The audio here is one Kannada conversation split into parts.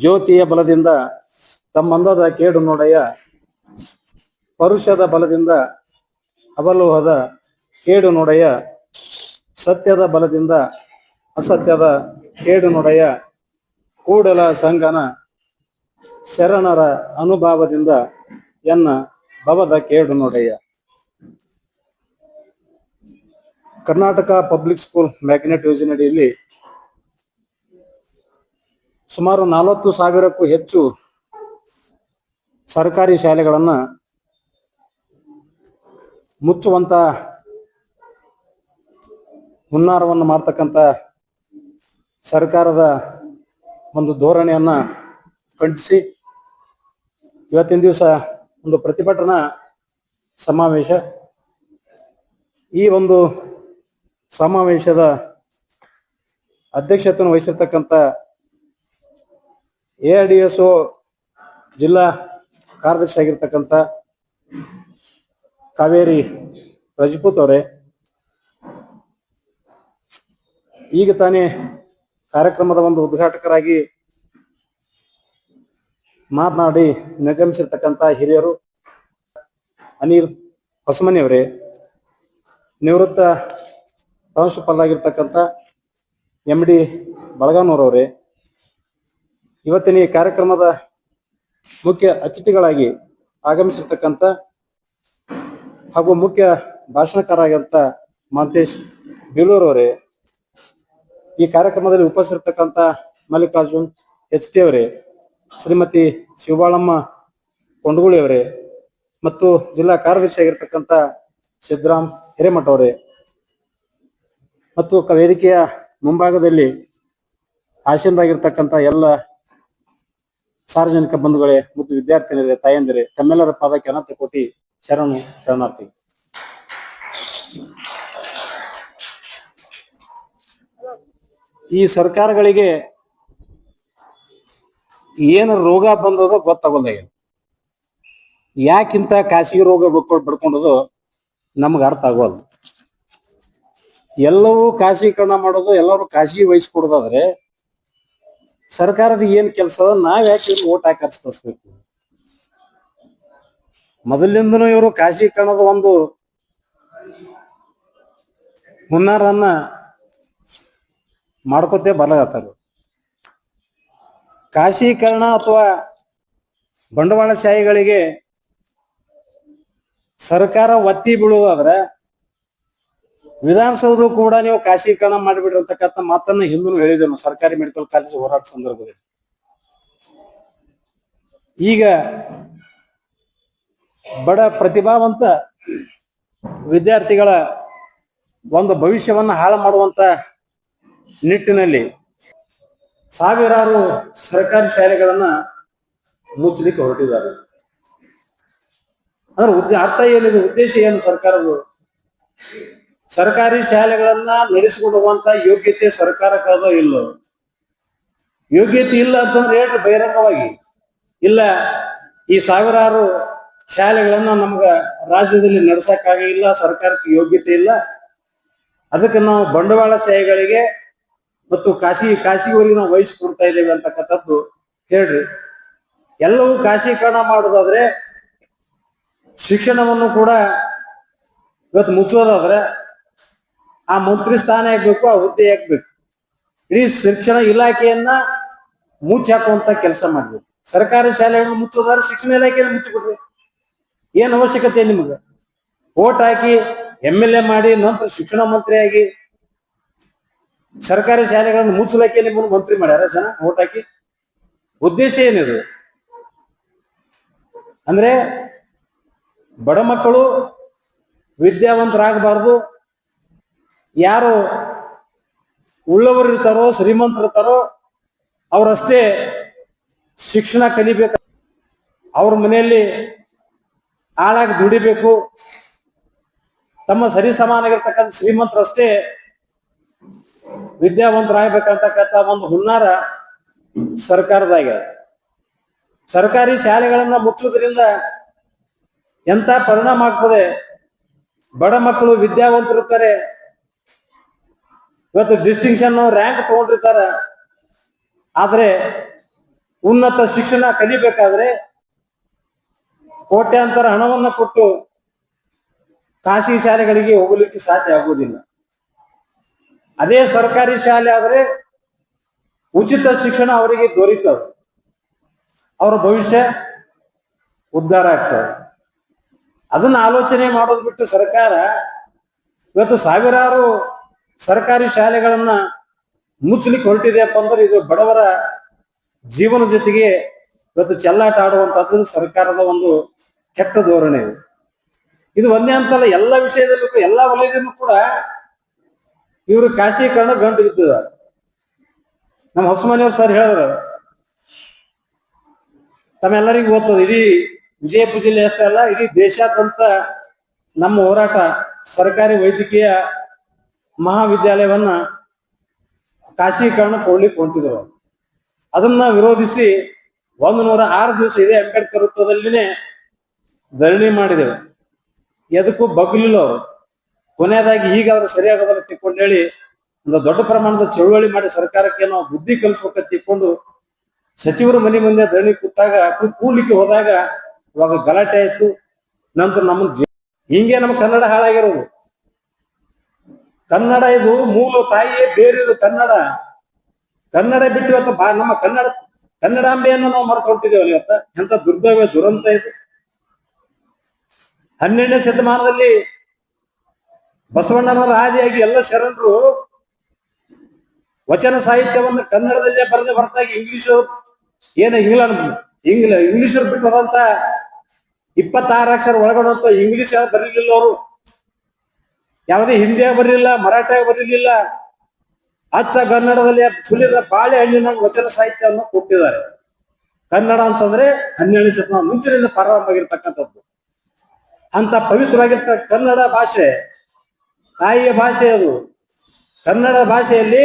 ಜ್ಯೋತಿಯ ಬಲದಿಂದ ತಮ್ಮಂದದ ಕೇಡು ನೋಡೆಯ, ಪರುಷದ ಬಲದಿಂದ ಅವಲೋಹದ ಕೇಡು ನೋಡೆಯ, ಸತ್ಯದ ಬಲದಿಂದ ಅಸತ್ಯದ ಕೇಡು ನೋಡೆಯ, ಕೂಡಲ ಸಂಗನ ಶರಣರ ಅನುಭಾವದಿಂದ ಎನ್ನ ಭವದ ಕೇಡು ನೋಡೆಯ. ಕರ್ನಾಟಕ ಪಬ್ಲಿಕ್ ಸ್ಕೂಲ್ ಮ್ಯಾಗ್ನೆಟ್ ಯೋಜನೆಯಡಿಯಲ್ಲಿ ಸುಮಾರು 40,000ಕ್ಕೂ ಹೆಚ್ಚು ಸರ್ಕಾರಿ ಶಾಲೆಗಳನ್ನು ಮುಚ್ಚುವಂತ ಹುನ್ನಾರವನ್ನು ಮಾಡ್ತಕ್ಕಂಥ ಸರ್ಕಾರದ ಒಂದು ಧೋರಣೆಯನ್ನ ಖಂಡಿಸಿ ಇವತ್ತಿನ ದಿವಸ ಒಂದು ಪ್ರತಿಭಟನಾ ಸಮಾವೇಶ. ಈ ಒಂದು ಸಮಾವೇಶದ ಅಧ್ಯಕ್ಷತೆಯನ್ನು ವಹಿಸಿರ್ತಕ್ಕಂಥ AIDSO ಜಿಲ್ಲಾ ಕಾರ್ಯದರ್ಶಿ ಆಗಿರ್ತಕ್ಕಂಥ ಕಾವೇರಿ ರಜಪೂತ್ ಅವರೇ, ಈಗ ತಾನೇ ಕಾರ್ಯಕ್ರಮದ ಒಂದು ಉದ್ಘಾಟಕರಾಗಿ ಮಾತನಾಡಿ ನಿರ್ಗಮಿಸಿರ್ತಕ್ಕಂಥ ಹಿರಿಯರು ಅನಿಲ್ ಹೊಸಮನಿ ಅವರೇ, ನಿವೃತ್ತ ಪ್ರಾಂಶುಪಾಲ ಆಗಿರ್ತಕ್ಕಂಥ MD ಬಳಗಾನೂರವರೇ, ಇವತ್ತಿನ ಈ ಕಾರ್ಯಕ್ರಮದ ಮುಖ್ಯ ಅತಿಥಿಗಳಾಗಿ ಆಗಮಿಸಿರ್ತಕ್ಕಂಥ ಹಾಗೂ ಮುಖ್ಯ ಭಾಷಣಕಾರರಾಗಿದ್ದಂಥ ಮಾಂತೇಶ್ ಬೇಲೂರವರೇ, ಈ ಕಾರ್ಯಕ್ರಮದಲ್ಲಿ ಉಪಸ್ಥಿತರ್ತಕ್ಕಂಥ ಮಲ್ಲಿಕಾರ್ಜುನ್ HT ಅವರೇ, ಶ್ರೀಮತಿ ಶಿವಬಾಳಮ್ಮ ಕೊಂಡಗುಳಿ ಅವರೇ ಮತ್ತು ಜಿಲ್ಲಾ ಕಾರ್ಯದರ್ಶಿ ಆಗಿರ್ತಕ್ಕಂಥ ಸಿದ್ದರಾಮ್ ಹಿರೇಮಠ ಅವರೇ ಮತ್ತು ವೇದಿಕೆಯ ಮುಂಭಾಗದಲ್ಲಿ ಆಸೀನರಾಗಿರ್ತಕ್ಕಂಥ ಎಲ್ಲ ಸಾರ್ವಜನಿಕ ಬಂಧುಗಳೇ ಮತ್ತು ವಿದ್ಯಾರ್ಥಿನಿಯರೇ, ತಾಯಂದಿರೇ, ತಮ್ಮೆಲ್ಲರ ಪಾದಕ್ಕೆ ಅನಂತ ಕೋಟಿ ಶರಣಾರ್ಥಿ. ಈ ಸರ್ಕಾರಗಳಿಗೆ ಏನು ರೋಗ ಬಂದದೋ ಗೊತ್ತಾಗೋದ, ಯಾಕಿಂತ ಖಾಸಗಿ ರೋಗ ಬಡ್ಕೊಂಡದು ನಮ್ಗೆ ಅರ್ಥ ಆಗೋದು. ಎಲ್ಲವೂ ಖಾಸಗೀಕರಣ ಮಾಡೋದು, ಎಲ್ಲರೂ ಖಾಸಗಿ ವಹಿಸ್ಕೊಡೋದಾದ್ರೆ ಸರ್ಕಾರದ ಏನ್ ಕೆಲಸ ಅದ, ನಾವ್ ಯಾಕೆ ಓಟ್ ಹಾಕಿ ಕಳ್ಸ್ಬೇಕು? ಮೊದಲಿಂದನೂ ಇವರು ಖಾಸಗೀಕರಣದ ಒಂದು ಹುನ್ನಾರನ್ನ ಮಾಡ್ಕೋತೇ ಬರಲಾಗತ್ತಾರ. ಖಾಸಗೀಕರಣ ಅಥವಾ ಬಂಡವಾಳಶಾಹಿಗಳಿಗೆ ಸರ್ಕಾರ ಒತ್ತಿ ಬೀಳುವುದಾದ್ರೆ ವಿಧಾನಸೌಧ ಕೂಡ ನೀವು ಖಾಸಗೀಕರಣ ಮಾಡಿಬಿಡ್ರಿ ಅಂತಕ್ಕಂಥ ಮಾತನ್ನ ಹಿಂದೂ ಹೇಳಿದ್ದೇವೆ ಸರ್ಕಾರಿ ಮೆಡಿಕಲ್ ಕಾಲೇಜ್ ಹೋರಾಟ ಸಂದರ್ಭದಲ್ಲಿ. ಈಗ ಬಡ ಪ್ರತಿಭಾವಂತ ವಿದ್ಯಾರ್ಥಿಗಳ ಒಂದು ಭವಿಷ್ಯವನ್ನ ಹಾಳು ಮಾಡುವಂತ ನಿಟ್ಟಿನಲ್ಲಿ ಸಾವಿರಾರು ಸರ್ಕಾರಿ ಶಾಲೆಗಳನ್ನ ಮುಚ್ಚಲಿಕ್ಕೆ ಹೊರಟಿದ್ದಾರೆ. ಅಂದ್ರೆ ಅರ್ಥ ಏನಿದೆ, ಉದ್ದೇಶ ಏನು ಸರ್ಕಾರದ್ದು? ಸರ್ಕಾರಿ ಶಾಲೆಗಳನ್ನ ನಡೆಸಿಕೊಡುವಂತ ಯೋಗ್ಯತೆ ಸರ್ಕಾರಕ್ಕದ ಇಲ್ಲೋ? ಯೋಗ್ಯತೆ ಇಲ್ಲ ಅಂತಂದ್ರೆ ಹೇಳ್ರಿ ಬಹಿರಂಗವಾಗಿ. ಇಲ್ಲ, ಈ ಸಾವಿರಾರು ಶಾಲೆಗಳನ್ನ ನಮ್ಗ ರಾಜ್ಯದಲ್ಲಿ ನಡೆಸಕ್ಕಾಗ ಇಲ್ಲ, ಸರ್ಕಾರಕ್ಕೆ ಯೋಗ್ಯತೆ ಇಲ್ಲ, ಅದಕ್ಕೆ ನಾವು ಬಂಡವಾಳಶಾಹಿಗಳಿಗೆ ಮತ್ತು ಖಾಸಗಿಯವರಿಗೆ ನಾವು ವಹಿಸಿಕೊಡ್ತಾ ಇದ್ದೇವೆ ಅಂತಕ್ಕಂಥದ್ದು ಹೇಳ್ರಿ. ಎಲ್ಲವೂ ಖಾಸಗೀಕರಣ ಮಾಡೋದಾದ್ರೆ, ಶಿಕ್ಷಣವನ್ನು ಕೂಡ ಇವತ್ತು ಮುಚ್ಚೋದಾದ್ರೆ ಆ ಮಂತ್ರಿ ಸ್ಥಾನ ಆಗ್ಬೇಕು, ಆ ಹುದ್ದೆ ಆಗ್ಬೇಕು. ಇಡೀ ಶಿಕ್ಷಣ ಇಲಾಖೆಯನ್ನ ಮುಚ್ಚಿ ಹಾಕುವಂತ ಕೆಲಸ ಮಾಡ್ಬೇಕು. ಸರ್ಕಾರಿ ಶಾಲೆಗಳನ್ನು ಮುಚ್ಚೋದಾದ್ರೆ ಶಿಕ್ಷಣ ಇಲಾಖೆಯನ್ನು ಮುಚ್ಚಿಬಿಡ್ರಿ. ಏನ್ ಅವಶ್ಯಕತೆ ನಿಮ್ಗೆ? ಓಟ್ ಹಾಕಿ MLA ಮಾಡಿ ನಂತರ ಶಿಕ್ಷಣ ಮಂತ್ರಿಯಾಗಿ ಸರ್ಕಾರಿ ಶಾಲೆಗಳನ್ನು ಮುಚ್ಚಲಿಕ್ಕೆ ನಿಮ್ಮನ್ನು ಮಂತ್ರಿ ಮಾಡ್ಯಾರ ಜನ ಓಟ್ ಹಾಕಿ? ಉದ್ದೇಶ ಏನಿದು? ಅಂದ್ರೆ ಬಡ ಮಕ್ಕಳು ವಿದ್ಯಾವಂತರಾಗಬಾರ್ದು, ಯಾರು ಉಳ್ಳವರು ಇರ್ತಾರೋ ಶ್ರೀಮಂತರಿರ್ತಾರೋ ಅವರಷ್ಟೇ ಶಿಕ್ಷಣ ಕಲಿಬೇಕು, ಅವ್ರ ಮನೆಯಲ್ಲಿ ಆಳಾಗಿ ದುಡಿಬೇಕು, ತಮ್ಮ ಸರಿ ಸಮಾನಾಗಿರ್ತಕ್ಕಂಥ ಶ್ರೀಮಂತರಷ್ಟೇ ವಿದ್ಯಾವಂತರಾಗಬೇಕಂತಕ್ಕಂಥ ಒಂದು ಹುನ್ನಾರ ಸರ್ಕಾರದಾಗ. ಸರ್ಕಾರಿ ಶಾಲೆಗಳನ್ನ ಮುಚ್ಚೋದ್ರಿಂದ ಎಂತ ಪರಿಣಾಮ ಆಗ್ತದೆ? ಬಡ ಮಕ್ಕಳು ವಿದ್ಯಾವಂತರಿರ್ತಾರೆ, ಇವತ್ತು ಡಿಸ್ಟಿಂಕ್ಷನ್ ರ್ಯಾಂಕ್ ತಗೊಂಡಿರ್ತಾರೆ, ಆದ್ರೆ ಉನ್ನತ ಶಿಕ್ಷಣ ಕಲಿಬೇಕಾದ್ರೆ ಕೋಟ್ಯಾಂತರ ಹಣವನ್ನು ಕೊಟ್ಟು ಖಾಸಗಿ ಶಾಲೆಗಳಿಗೆ ಹೋಗಲಿಕ್ಕೆ ಸಾಧ್ಯ ಆಗುವುದಿಲ್ಲ. ಅದೇ ಸರ್ಕಾರಿ ಶಾಲೆ ಆದರೆ ಉಚಿತ ಶಿಕ್ಷಣ ಅವರಿಗೆ ದೊರೀತದೆ, ಅವರ ಭವಿಷ್ಯ ಉದ್ಧಾರ ಆಗ್ತದೆ. ಅದನ್ನ ಆಲೋಚನೆ ಮಾಡೋದು ಬಿಟ್ಟು ಸರ್ಕಾರ ಇವತ್ತು ಸಾವಿರಾರು ಸರ್ಕಾರಿ ಶಾಲೆಗಳನ್ನ ಮುಚ್ಚಲಿಕ್ಕೆ ಹೊರಟಿದೆಯಪ್ಪ ಅಂದ್ರೆ ಇದು ಬಡವರ ಜೀವನ ಜೊತೆಗೆ ಇವತ್ತು ಚೆಲ್ಲಾಟ ಆಡುವಂತದ್ದು ಸರ್ಕಾರದ ಒಂದು ಕೆಟ್ಟ ಧೋರಣೆ. ಇದು ಒಂದೇ ಅಂತಲ್ಲ, ಎಲ್ಲ ವಿಷಯದಲ್ಲೂ ಎಲ್ಲ ವಲಯದಲ್ಲೂ ಕೂಡ ಇವರು ಖಾಸಗೀಕರಣ ಗಂಟು ಬಿದ್ದಿದ್ದಾರೆ. ನಮ್ಮ ಹೊಸಮನೆಯವ್ರು ಸರ್ ಹೇಳಿದ್ರು, ತಮ್ಮೆಲ್ಲರಿಗೂ ಗೊತ್ತದ, ಇಡೀ ವಿಜಯಪುರ ಜಿಲ್ಲೆ ಅಷ್ಟೇ ಅಲ್ಲ, ಇಡೀ ದೇಶಾದ್ಯಂತ ನಮ್ಮ ಹೋರಾಟ ಸರ್ಕಾರಿ ವೈದ್ಯಕೀಯ ಮಹಾವಿದ್ಯಾಲಯವನ್ನ ಖಾಸಗೀಕರಣ ಕೊಡ್ಲಿಕ್ಕೆ ಹೊಂಟಿದ್ರು. ಅದನ್ನ ವಿರೋಧಿಸಿ 106 ದಿವಸ ಇದೇ ಅಂಬೇಡ್ಕರ್ ವೃತ್ತದಲ್ಲಿನೇ ಧರಣಿ ಮಾಡಿದೆವು. ಎದಕ್ಕೂ ಬಗ್ಲಿಲ್ಲ ಅವರು. ಕೊನೆಯದಾಗಿ ಹೀಗಾದ್ರೆ ಸರಿಯಾಗದಲ್ಲ ತಿಕ್ಕೊಂಡು ಹೇಳಿ ಒಂದು ದೊಡ್ಡ ಪ್ರಮಾಣದ ಚಳುವಳಿ ಮಾಡಿ ಸರ್ಕಾರಕ್ಕೆ ನಾವು ಬುದ್ಧಿ ಕಲಿಸ್ಬೇಕಂತ ತಿಕ್ಕೊಂಡು ಸಚಿವರ ಮನೆ ಮುಂದೆ ಧರಣಿ ಕೂಡ್ಲಿಕ್ಕೆ ಹೋದಾಗ ಇವಾಗ ಗಲಾಟೆ ಆಯ್ತು. ನಂತರ ಹಿಂಗೆ ನಮ್ಮ ಕನ್ನಡ ಹಾಳಾಗಿರೋದು. ಕನ್ನಡ ಇದು ಮೂಲ ತಾಯಿಯೇ ಬೇರಿದು ಕನ್ನಡ. ಕನ್ನಡ ಬಿಟ್ಟು ಇವತ್ತು ನಮ್ಮ ಕನ್ನಡಾಂಬೆಯನ್ನು ನಾವು ಮರೆತು ಹೊರಟಿದ್ದೇವಲ್ಲ. ಇವತ್ತ ಎಂತ ದುರ್ದೈವ ದುರಂತ ಇದು. 12ನೇ ಶತಮಾನದಲ್ಲಿ ಬಸವಣ್ಣನವರ ಆದಿಯಾಗಿ ಎಲ್ಲ ಶರಣರು ವಚನ ಸಾಹಿತ್ಯವನ್ನು ಕನ್ನಡದಲ್ಲೇ ಬರೆದೇ ಹೊರತಾಗಿ ಇಂಗ್ಲಿಷರು ಬಿಟ್ಟು ಹೋದಂತ 26 ಅಕ್ಷರ ಒಳಗೊಂಡಂತ ಇಂಗ್ಲಿಷ್ ಬರೀಲಿಲ್ಲ ಅವರು. ಯಾವುದೇ ಹಿಂದಿಯಾಗ ಬರಲಿಲ್ಲ, ಮರಾಠಿಯಾಗ ಬರೀಲಿಲ್ಲ. ಅಚ್ಚ ಕನ್ನಡದಲ್ಲಿ ಸುಲಿದ ಬಾಳೆಹಣ್ಣಿನ ವಚನ ಸಾಹಿತ್ಯವನ್ನು ಕೊಟ್ಟಿದ್ದಾರೆ. ಕನ್ನಡ ಅಂತಂದ್ರೆ 12ನೇ ಶತಮಾನ ಮುಂಚಿನಿಂದ ಪ್ರಾರಂಭವಾಗಿರ್ತಕ್ಕಂಥದ್ದು. ಅಂತ ಪವಿತ್ರವಾಗಿರ್ತ ಕನ್ನಡ ಭಾಷೆ ತಾಯಿಯ ಭಾಷೆ. ಅದು ಕನ್ನಡ ಭಾಷೆಯಲ್ಲಿ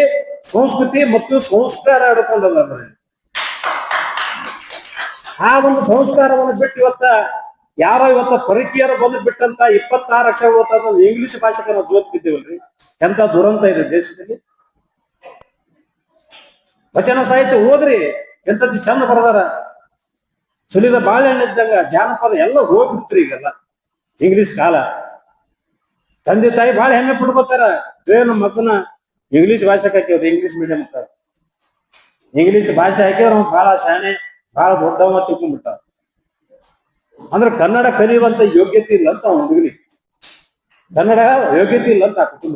ಸಂಸ್ಕೃತಿ ಮತ್ತು ಸಂಸ್ಕಾರ ಹಿಡ್ಕೊಂಡದ. ಅದರಲ್ಲಿ ಆ ಒಂದು ಸಂಸ್ಕಾರವನ್ನು ಬಿಟ್ಟು ಇವತ್ತ ಪರಕೀಯರು ಬಂದು ಬಿಟ್ಟಂತ 26 ಅಕ್ಷರ ಓದ್ತಾ ಇಂಗ್ಲಿಷ್ ಭಾಷೆಗೆ ನಾವು ಜೋತ್ ಬಿದ್ದೇವಲ್ರಿ. ಎಂತ ದುರಂತ ಇದೆ ದೇಶದಲ್ಲಿ. ವಚನ ಸಾಹಿತ್ಯ ಓದ್ರಿ, ಎಂತದ್ದು ಚಂದ ಬರದಾರ. ಸುಲಿದ ಬಾಳೆಹಣ್ಣಿದ್ದಂಗ ಜಾನಪದ ಎಲ್ಲ ಹೋಗ್ಬಿಡ್ತ್ರಿ ಈಗೆಲ್ಲ. ಇಂಗ್ಲಿಷ್ ಕಾಲ. ತಂದೆ ತಾಯಿ ಬಹಳ ಹೆಮ್ಮೆ ಪಡ್ಕೋತಾರ, ನಮ್ಮ ಮಗನ ಇಂಗ್ಲಿಷ್ ಭಾಷೆ ಹಾಕಿವ್ರಿ, ಇಂಗ್ಲಿಷ್ ಮೀಡಿಯಂ ಅಂತ. ಇಂಗ್ಲಿಷ್ ಭಾಷೆ ಹಾಕಿವ್ರ ಬಹಳ ಶಾಣೆ, ಬಹಳ ದೊಡ್ಡವ ತಿಳ್ಕೊಂಡ್ಬಿಟ್ಟ. ಅಂದ್ರೆ ಕನ್ನಡ ಕಲಿಯುವಂತ ಯೋಗ್ಯತೆ ಇಲ್ಲ ಅಂತ ಅವ್ನ ಹುಡುಗರಿ. ಕನ್ನಡ ಯೋಗ್ಯತೆ ಇಲ್ಲ ಅಂತ ಕುಟುಂಬ.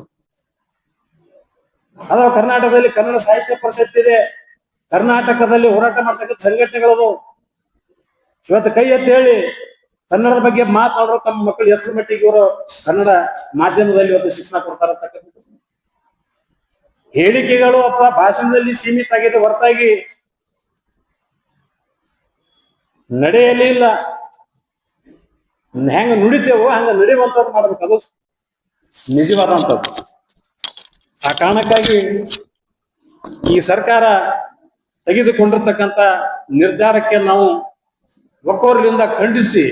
ಅದ ಕರ್ನಾಟಕದಲ್ಲಿ ಕನ್ನಡ ಸಾಹಿತ್ಯ ಪರಿಷತ್ ಇದೆ. ಕರ್ನಾಟಕದಲ್ಲಿ ಹೋರಾಟ ಮಾಡ್ತಕ್ಕಂಥ ಸಂಘಟನೆಗಳದು. ಇವತ್ತು ಕೈ ಎತ್ತಿ ಹೇಳಿ ಕನ್ನಡದ ಬಗ್ಗೆ ಮಾತಾಡೋ ತಮ್ಮ ಮಕ್ಕಳು ಎಷ್ಟು ಮಟ್ಟಿಗೆ ಇವರು ಕನ್ನಡ ಮಾಧ್ಯಮದಲ್ಲಿ ಇವತ್ತು ಶಿಕ್ಷಣ ಕೊಡ್ತಾರ ಅಂತಕ್ಕಂಥದ್ದು. ಹೇಳಿಕೆಗಳು ಅಥವಾ ಭಾಷಣದಲ್ಲಿ ಸೀಮಿತ ಆಗಿದೆ ಹೊರತಾಗಿ ನಡೆಯಲಿ ಇಲ್ಲ. ಹೆಂಗ ನುಡಿತೇವೋ ಹಂಗ ನಡೆಯುವಂಥದ್ದು ಮಾಡ್ಬೇಕು. ಅದು ನಿಜವಾದಂಥದ್ದು. ಆ ಕಾರಣಕ್ಕಾಗಿ ಈ ಸರ್ಕಾರ ತೆಗೆದುಕೊಂಡಿರ್ತಕ್ಕಂಥ ನಿರ್ಧಾರಕ್ಕೆ ನಾವು ಒಕ್ಕೊರಲಿಂದ ಖಂಡಿಸಿ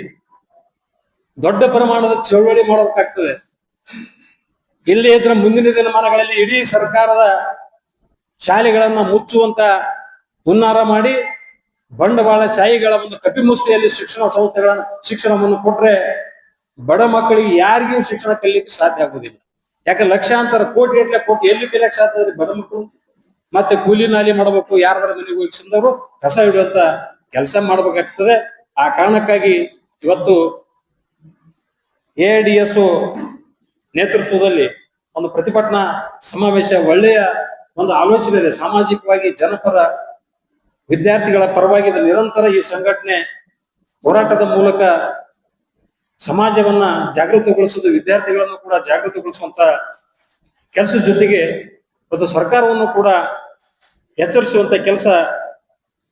ದೊಡ್ಡ ಪ್ರಮಾಣದ ಚಳವಳಿ ಮಾಡಬೇಕಾಗ್ತದೆ. ಇಲ್ಲಿ ಇದ್ರೆ ಮುಂದಿನ ದಿನಮಾನಗಳಲ್ಲಿ ಇಡೀ ಸರ್ಕಾರದ ಶಾಲೆಗಳನ್ನ ಮುಚ್ಚುವಂತ ಹುನ್ನಾರ ಮಾಡಿ ಬಂಡವಾಳ ಶಾಹಿಗಳ ಒಂದು ಕಪಿಮುಷ್ಟಿಯಲ್ಲಿ ಶಿಕ್ಷಣವನ್ನು ಕೊಟ್ರೆ ಬಡ ಮಕ್ಕಳಿಗೆ ಯಾರಿಗೂ ಶಿಕ್ಷಣ ಕಲಿಲಿಕ್ಕೆ ಸಾಧ್ಯ ಆಗುದಿಲ್ಲ. ಯಾಕೆ ಲಕ್ಷಾಂತರ ಕೋಟಿ ಎಲ್ಲಿ ಕಲಿಯಕ್ಕೆ ಸಾಧ್ಯ ಬಡ ಮಕ್ಕಳು. ಮತ್ತೆ ಕೂಲಿ ನಾಲಿ ಮಾಡಬೇಕು, ಯಾರಾದ್ರೂ ಮನೆಗೆ ಹೋಗಿ ಸಿಂದವರು ಕಸ ಹಿಡಿಯುವಂತ ಕೆಲಸ ಮಾಡ್ಬೇಕಾಗ್ತದೆ. ಆ ಕಾರಣಕ್ಕಾಗಿ ಇವತ್ತು AIDSO ನೇತೃತ್ವದಲ್ಲಿ ಒಂದು ಪ್ರತಿಭಟನಾ ಸಮಾವೇಶ ಒಳ್ಳೆಯ ಒಂದು ಆಲೋಚನೆ ಇದೆ. ಸಾಮಾಜಿಕವಾಗಿ ಜನಪರ ವಿದ್ಯಾರ್ಥಿಗಳ ಪರವಾಗಿ ನಿರಂತರ ಈ ಸಂಘಟನೆ ಹೋರಾಟದ ಮೂಲಕ ಸಮಾಜವನ್ನ ಜಾಗೃತಗೊಳಿಸುವುದು, ವಿದ್ಯಾರ್ಥಿಗಳನ್ನು ಕೂಡ ಜಾಗೃತಗೊಳಿಸುವಂತ ಕೆಲಸದ ಜೊತೆಗೆ ಮತ್ತು ಸರ್ಕಾರವನ್ನು ಕೂಡ ಎಚ್ಚರಿಸುವಂತ ಕೆಲಸ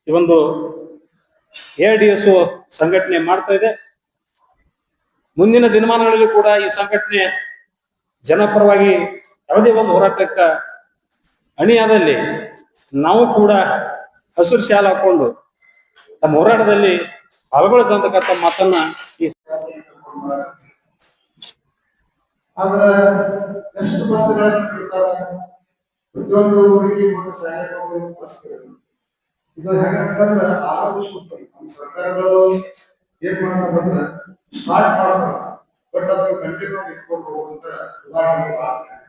ಈ ಒಂದು AIDSO ಸಂಘಟನೆ ಮಾಡ್ತಾ ಇದೆ. ಮುಂದಿನ ದಿನಮಾನಗಳಲ್ಲಿ ಕೂಡ ಈ ಸಂಘಟನೆ ಜನಪರವಾಗಿ ಯಾವುದೇ ಒಂದು ಹೋರಾಟಕ್ಕ ಅಣಿಯಾದಲ್ಲಿ ನಾವು ಕೂಡ ಹಸಿರು ಶಾಲೆ ಹಾಕೊಂಡು ತಮ್ಮ ಹೋರಾಟದಲ್ಲಿ ಪಾಲ್ಗೊಳ್ಳತಕ್ಕಂಥ ಮಾತನ್ನ ಆದ್ರೆ ಎಷ್ಟು ಬಸ್ಗಳನ್ನು ಬಿಡ್ತಾರೆ, ಪ್ರತಿಯೊಂದು ಊರಿಗೆ ಒಂದು ಶಾಲೆ ಬಸ್ ಇದು ಹೆಂಗಂತಂದ್ರೆ ಆರಂಭಿಸ್ಬಿಡ್ತಾರೆ ನಮ್ಮ ಸರ್ಕಾರಗಳು ಏನ್ ಮಾಡ್ತಾರಂದ್ರೆ ಸ್ಟಾರ್ಟ್ ಮಾಡ್ತಾರ ಬಟ್ ಅದನ್ನ ಕಂಟಿನ್ಯೂ ಇಟ್ಕೊಂಡು ಹೋಗುವಂತ ಉದಾಹರಣೆಗಳು ಆಗ್ತದೆ.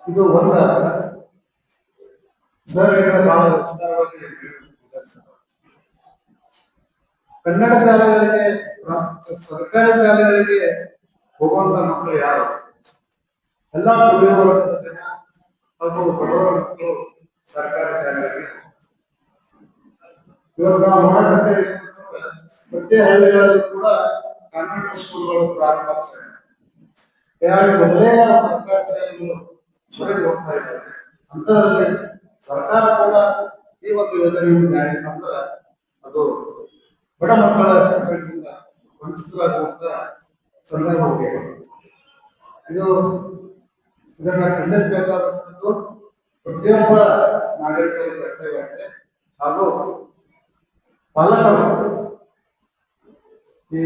ಇದು ಒಂದ ಸರ್ ಈಗ ಬಹಳ ವಿಸ್ತಾರವಾಗಿ ಕನ್ನಡ ಶಾಲೆಗಳಿಗೆ ಸರ್ಕಾರಿ ಶಾಲೆಗಳಿಗೆ ಹೋಗುವಂತ ಮಕ್ಕಳು ಯಾರು ಎಲ್ಲಾ ದುಡಿಯುವ ವರ್ಗದ ಜನ ಹಾಗೂ ಬಡವರ ಮಕ್ಕಳು ಸರ್ಕಾರಿ ಶಾಲೆಗಳಿಗೆ ಇವಾಗ ನಾವು ನೋಡಕಂತ ಪ್ರತಿ ಹಳ್ಳಿಗಳಲ್ಲಿ ಕೂಡ ಕಾನ್ವೆಂಟ್ ಸ್ಕೂಲ್ಗಳು ಪ್ರಾರಂಭ ಆಗ್ತವೆ. ಮೊದಲೇ ಸರ್ಕಾರಿ ಶಾಲೆಗಳು ಸೊರಗಿ ಹೋಗ್ತಾ ಇದ್ದಾರೆ. ಅಂತದ್ರಲ್ಲಿ ಸರ್ಕಾರ ಕೂಡ ಈ ಒಂದು ಯೋಜನೆಯನ್ನು ಜಾರಿಗೆ ತಂದ್ರೆ ಅದು ಬಡ ಮಕ್ಕಳ ಶಿಕ್ಷಣದಿಂದ ವಂಚಿತರಾಗುವಂತ ಸಂದರ್ಭ ಹೋಗಿದೆ. ಇದನ್ನ ಖಂಡಿಸಬೇಕಾದಂಥದ್ದು ಪ್ರತಿಯೊಬ್ಬ ನಾಗರಿಕರ ಕರ್ತವ್ಯವಾಗಿದೆ. ಹಾಗೂ ಪಾಲಕರು ಈ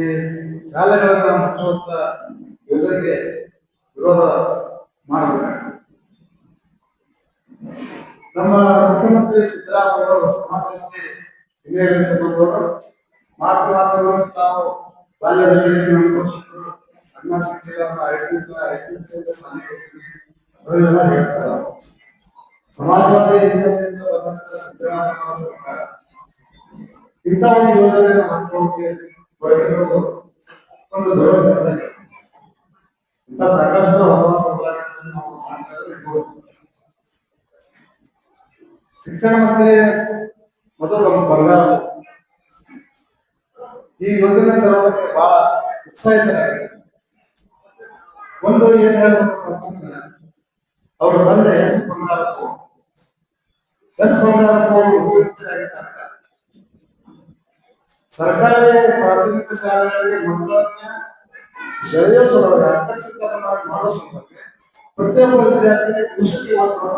ಶಾಲೆಗಳನ್ನ ಮುಚ್ಚುವಂತ ಯೋಜನೆಗೆ ವಿರೋಧ ಮಾಡಬೇಕು. ನಮ್ಮ ಮುಖ್ಯಮಂತ್ರಿ ಸಿದ್ದರಾಮಯ್ಯ ಅವರು ಸಮಾಜದಲ್ಲಿ ಹಿರಿಯರಿಂದ ಬಂದವರು ಮಾತುಗಳು ತಾವು ಬಾಲ್ಯದಲ್ಲಿ ಅನುಭವಿಸಿದ್ರು. ಅನ್ನ ಸಿಕ್ಕಿಲ್ಲ ಐದು ಅವರೆಲ್ಲ ಹೇಳ್ತಾರೆ. ಸಮಾಜವಾದಿ ಹಿರಿಯರಿಂದ ಬಂದಂತ ಸಿದ್ದರಾಮಯ್ಯ ಸರ್ಕಾರ ಇಂಥ ಒಂದು ಯೋಜನೆಯನ್ನು ಹಾಕೊಳ್ಳೋಕೆ ಹೊರಟಿರೋದು ಒಂದು ದೊಡ್ಡ ಇಂಥ ಸಾಕಷ್ಟು ಹಲವಾರು ಉದಾಹರಣೆಗಳನ್ನು ನಾವು ಮಾಡ್ತಾ. ಶಿಕ್ಷಣ ಮಂತ್ರಿ ಮೊದಲು ಒಂದು ಬರಗಾಲ ಈ ಯೋಜನೆ ತರೋದಕ್ಕೆ ಬಹಳ ಉತ್ಸಾಹಿತರಾಗಿದೆ. ಒಂದು ಏನ್ ಹೇಳ್ಬೇಕು ಅಂತಂದ್ರೆ ಅವರು ಬಂದ ಎಸ್ ಬಂಗಾರಪ್ಪ ಅವರು ಮುಖ್ಯಮಂತ್ರಿಯಾಗಿದ್ದಾಗ ಸರ್ಕಾರಿ ಪ್ರಾಥಮಿಕ ಶಾಲೆಗಳಿಗೆ ಮಕ್ಕಳನ್ನ ಸೆಳೆಯೋ ಸಲುವಾಗಿ ಆಕರ್ಷಿತರನ್ನಾಗಿ ಮಾಡೋ ಸಲುವಾಗಿ ಪ್ರತಿಯೊಬ್ಬ ವಿದ್ಯಾರ್ಥಿಗೆ ದಿವಸಕ್ಕೆ ₹1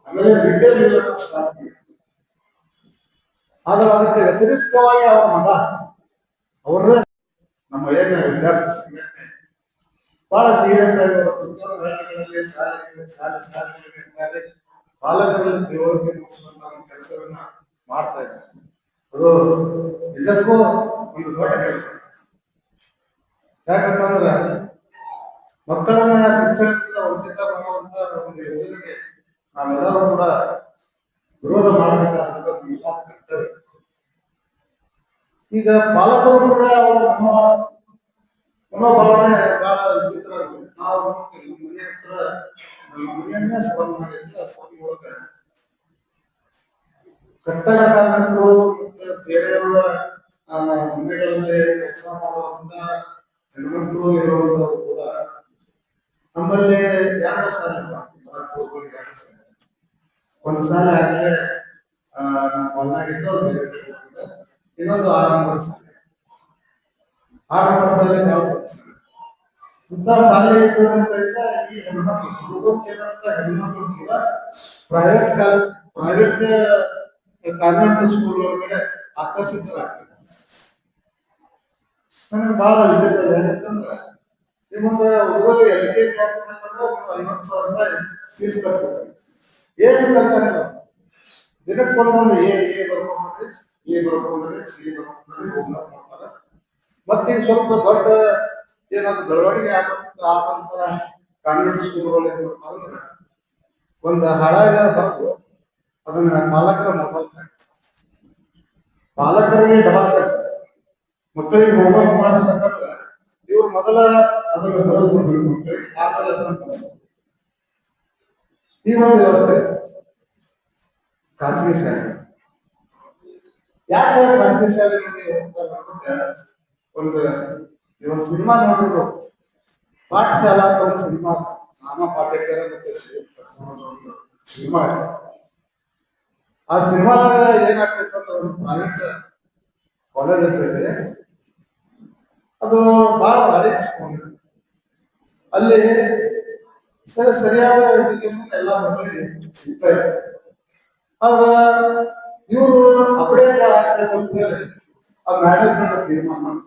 ಆಮೇಲೆ ಮಿಡ್ ಡೇ ಮೀಲ್ ಅನ್ನು ಸ್ಟಾರ್ಟ್ ಮಾಡಿ. ಆದ್ರೆ ಅದಕ್ಕೆ ವ್ಯತಿರಿಕ್ತವಾಗಿ ಅವರ ಮಗ ಅವ್ರದೇ ನಮ್ಮ ಏನ ವಿದ್ಯಾರ್ಥಿ ಸಂಘಟನೆ ಬಹಳ ಸೀರಿಯಸ್ ಆಗಿ ಅವರ ಪ್ರತಿಯೊಂದು ಹಳ್ಳಿಗಳಲ್ಲಿ ಶಾಲೆಗಳಿಗೆ ಪಾಲಕರಲ್ಲಿ ತಿಳುವಳಿಕೆ ಮೂಡಿಸುವಂತ ಒಂದು ಕೆಲಸವನ್ನ ಮಾಡ್ತಾ ಇದ್ದಾರೆ. ಅದು ನಿಜಕ್ಕೂ ಒಂದು ದೊಡ್ಡ ಕೆಲಸ. ಯಾಕಂತಂದ್ರೆ ಮಕ್ಕಳನ್ನ ಶಿಕ್ಷಣದಿಂದ ವಂಚಿತ ಮಾಡುವಂತ ಒಂದು ಯೋಜನೆಗೆ ನಾವೆಲ್ಲರೂ ಕೂಡ ವಿರೋಧ ಮಾಡಬೇಕಾದಂತ ಕರ್ತವ್ಯ. ಈಗ ಪಾಲಕರು ಕೂಡ ಅವರ ಮನೋಭಾವನೆ ಬಹಳ ವಿಚಿತ್ರ. ನಾವು ಮನೆ ಹತ್ರ ಮನೆಯನ್ನೇ ಸಭಾಗಿತ್ತು. ಆ ಸಭೆ ಒಳಗ ಕಟ್ಟಡ ಕಾರ್ಮಿಕರು ಮತ್ತೆ ಬೇರೆಯವರ ಮನೆಗಳಲ್ಲಿ ಕೆಲಸ ಮಾಡುವಂತ ಹೆಣ್ಮಕ್ಳು ಇರುವಂತವ್ರು ಕೂಡ ನಮ್ಮಲ್ಲಿ 2 ಶಾಲೆ ಒಂದು ಶಾಲೆ ಆಗಲೇ ಹೊಲ್ನಾಗಿದ್ದು ಇನ್ನೊಂದು 6 ನಂಬರ್ ಶಾಲೆ. 6 ನಂಬರ್ ಶಾಲೆ ಇಂಥ ಶಾಲೆ ಇದ್ದರೂ ಸಹಿತ ಈ ಹೆಣ್ಮಕ್ಳು ಹುಡುಗಂತ ಹೆಣ್ಮಕ್ಳು ಕೂಡ ಪ್ರೈವೇಟ್ ಕಾನ್ವೆಂಟ್ ಸ್ಕೂಲ್ ಒಳಗಡೆ ಆಕರ್ಷಿತರಾಗ್ತಾರೆ. ನನಗೆ ಬಹಳ ವಿಚಿತ್ರ. ಯಾಕಂತಂದ್ರೆ ನಿಮ್ಮೊಂದು ಹುಡುಗ LKG ಹಾಕ್ಬೇಕಂದ್ರೆ ₹50,000 ಫೀಸ್ ಕಟ್ಬೇಕು. ಏನು ಕೆಲಸ ದಿನಕ್ಕೆ ಒಂದೊಂದು ಎ ಬರ್ಕೊಂಡ್ರಿ, ಸಿ ಬರ್ಕೊಂಡ್ರಿ ಹೋಮ್ವರ್ಕ್ ಮಾಡ್ತಾರೆ. ಮತ್ತೆ ಈಗ ಸ್ವಲ್ಪ ದೊಡ್ಡ ಏನಾದ್ರು ಬೆಳವಣಿಗೆ ಆದಂತ ಕಾನ್ವೆಂಟ್ ಸ್ಕೂಲ್ಗಳು ಏನ್ ಮಾಡ್ತಾರಂದ್ರೆ ಒಂದು ಹಾಳಾಗ ಬರೆದು ಅದನ್ನ ಪಾಲಕರಿಗೆ ಡಬಲ್ ಕೆಲಸ. ಮಕ್ಕಳಿಗೆ ಹೋಮ್ವರ್ಕ್ ಮಾಡಿಸ್ಬೇಕಂದ್ರೆ ಇವ್ರು ಮೊದಲ ಅದನ್ನು ಬರೆದು ಕೊಡ್ಬೇಕು ಮಕ್ಕಳಿಗೆ, ಆಮೇಲೆ ಅದನ್ನು ಕಲಿಸ್ಬೇಕು. ಈ ಒಂದು ವ್ಯವಸ್ಥೆ ಖಾಸಗಿ ಶಾಲೆ. ಯಾಕೆ ಖಾಸಗಿ ಶಾಲೆಗಳಿಗೆ ಒಂದು ಸಿನಿಮಾ ನೋಡಿದ್ರು, ಪಾಠಶಾಲಾ ಅಂತ ಒಂದು ಸಿನಿಮಾ, ನಾನಾ ಪಾಟೇಕರ್ ಮತ್ತೆ ಸಿನಿಮಾ. ಆ ಸಿನಿಮಾದಾಗ ಏನಾಗ್ತೈತೆ ಅಂತ ಒಂದು ಪ್ರೈವೇಟ್ ಕಾಲೇಜ್ ಇರ್ತೈತೆ, ಅದು ಬಹಳ ಅಡಿಕ್ಸ್ಕೊಂಡಿದೆ. ಅಲ್ಲಿ ಸರಿಯಾದ ಎಜುಕೇಶನ್ ಎಲ್ಲ ಮಕ್ಕಳಿಗೆ ಸಿಗ್ತಾ ಇದೆ. ಆದ್ರೆ ಇವರು ಅಪ್ಡೇಟ್ ಆಗ್ತದೆ ಅಂತ ಹೇಳಿ ಆ ಮ್ಯಾನೇಜ್ಮೆಂಟ್ ತೀರ್ಮಾನ ಮಾಡ್ತಾರೆ.